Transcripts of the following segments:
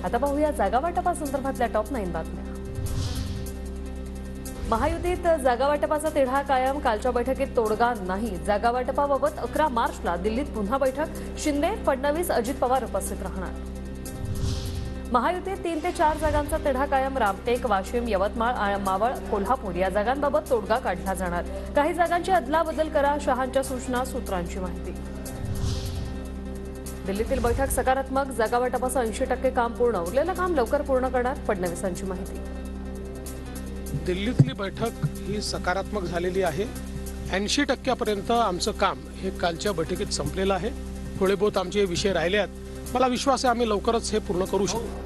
आता पाहूया जागा वाटपासंदर्भातल्या टॉप 9 बातम्या। महायुतीत जागा वाटपाचा तिढा कायम, कालच्या बैठकीत तोडगा नाही। जागा वाटपाबाबत 11 मार्चला दिल्लीत पुन्हा बैठक, शिंदे, फडणवीस, अजित पवार उपस्थित राहणार। महायुतीत 3 ते 4 जागांचा तिढा कायम, रामटेक, वाशिम, यवतमाळ, मावळ, कोल्हापूर या जागांबाबत तोडगा काढला जाणार। काही जागांची अदलाबदल करा, शहांच्या सूचना, सूत्रांची माहिती। दिल्लीतील बैठक सकारात्मक, जागा वाटपाचं 80% काम पूर्ण, उरलेलं काम लवकर पूर्ण करणार, फडणवीसांची माहिती। दिल्लीतली बैठक ही सकारात्मक झालेली आहे। 80% पर्यंत आमचं काम हे कालच्या बैठकीत संपलेलं आहे। थोडे बहुत आमचे विषय राहिले आहेत, मला विश्वास आहे आम्ही लवकरच हे पूर्ण करू शकतो।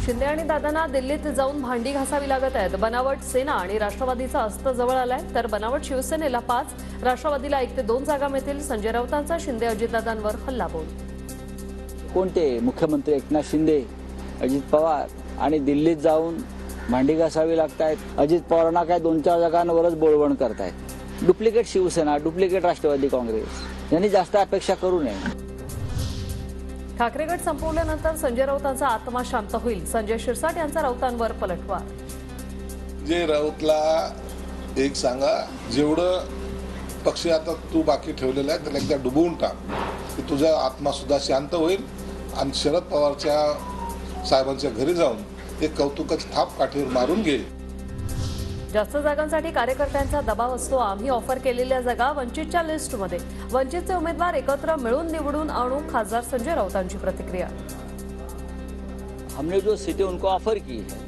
शिंदे आणि दादांना दिल्लीत जाऊन भांडी घासावी लागत आहेत। बनावट सेना आणि राष्ट्रवादीचा अस्त्र जवळ आलाय, तर बनावट शिवसेनेला 5, राष्ट्रवादीला 1 ते 2 जागा मिळतील। संजय राऊतांचा शिंदे अजितदादांवर हल्लाबोल। कोणते मुख्यमंत्री एकनाथ शिंदे, अजित पवार आणि दिल्लीत जाऊन भांडी घासावी लागतायत। अजित पवारांना काय 2-4 जागांवरच बोलवण करतायत। डुप्लिकेट शिवसेना, डुप्लिकेट राष्ट्रवादी काँग्रेस यांनी जास्त अपेक्षा करू नये। ठाकरे गट संपवल्यानंतर संजय राऊतांचा आत्मा शांत होईल, संजय शिरसाट यांचा राऊतांवर पलटवार। जे राऊतला एक सांगा, जेवढं पक्ष आता तू बाकी ठेवलेला आहे त्याला एकदा डुबवून टाक, की तुझा आत्मा सुद्धा शांत होईल आणि शरद पवारच्या साहेबांच्या घरी जाऊन एक कौतुकाची थाप काठीवर मारून घे। जास्त जागांसाठी कार्यकर्त्यांचा दबाव असतो, आम्ही ऑफर केलेल्या जागा वंचितच्या लिस्टमध्ये, वंचितचे उमेदवार एकत्र मिळून निवडून आणू, खासदार संजय राऊतांची प्रतिक्रिया। हमने जो सीटें उनको ऑफर की है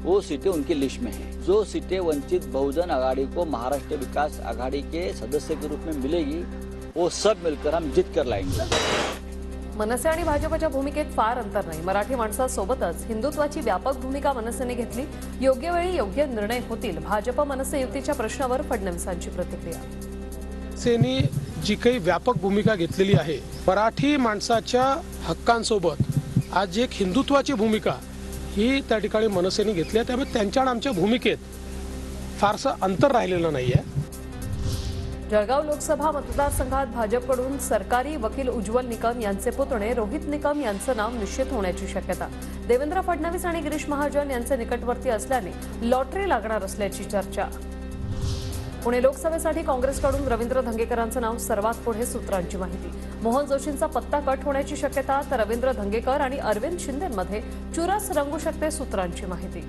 वो सीटें उनकी लिस्ट में है। जो सीटें वंचित बहुजन आघाड़ी को महाराष्ट्र विकास आघाड़ी के सदस्य के रूप में मिलेगी वो सब मिलकर हम जीत कर लाएंगे। मनसे आणि भाजपच्या भूमिकेत फार अंतर नाही, मराठी माणसासोबतच हिंदुत्वाची व्यापक भूमिका मनसेने घेतली, योग्य वेळी योग्य निर्णय होतील। भाजप मनसे युतीच्या प्रश्नावर फडणवीसांची प्रतिक्रिया। सेनी जी काही व्यापक भूमिका घेतलेली आहे, मराठी माणसाच्या हक्कांसोबत आज एक हिंदुत्वाची भूमिका ही त्या ठिकाणी मनसेने घेतली आहे, त्यामुळे त्यांच्या आणि आमच्या भूमिकेत फारसं अंतर राहिलेलं नाहीये। जळगाव लोकसभा मतदारसंघात भाजपकडून सरकारी वकील उज्ज्वल निकम यांचे पुतणे रोहित निकम यांचं नाव निश्चित होण्याची शक्यता। देवेंद्र फडणवीस आणि गिरीश महाजन यांचे निकटवर्ती असल्याने लॉटरी लागणार असल्याची चर्चा। पुणे लोकसभेसाठी काँग्रेसकडून रवींद्र धंगेकरांचं नाव सर्वात पुढे, सूत्रांची माहिती। मोहन जोशींचा पत्ता कट होण्याची शक्यता, तर रवींद्र धंगेकर आणि अरविंद शिंदेमध्ये चुरस रंगू शकते, सूत्रांची माहिती।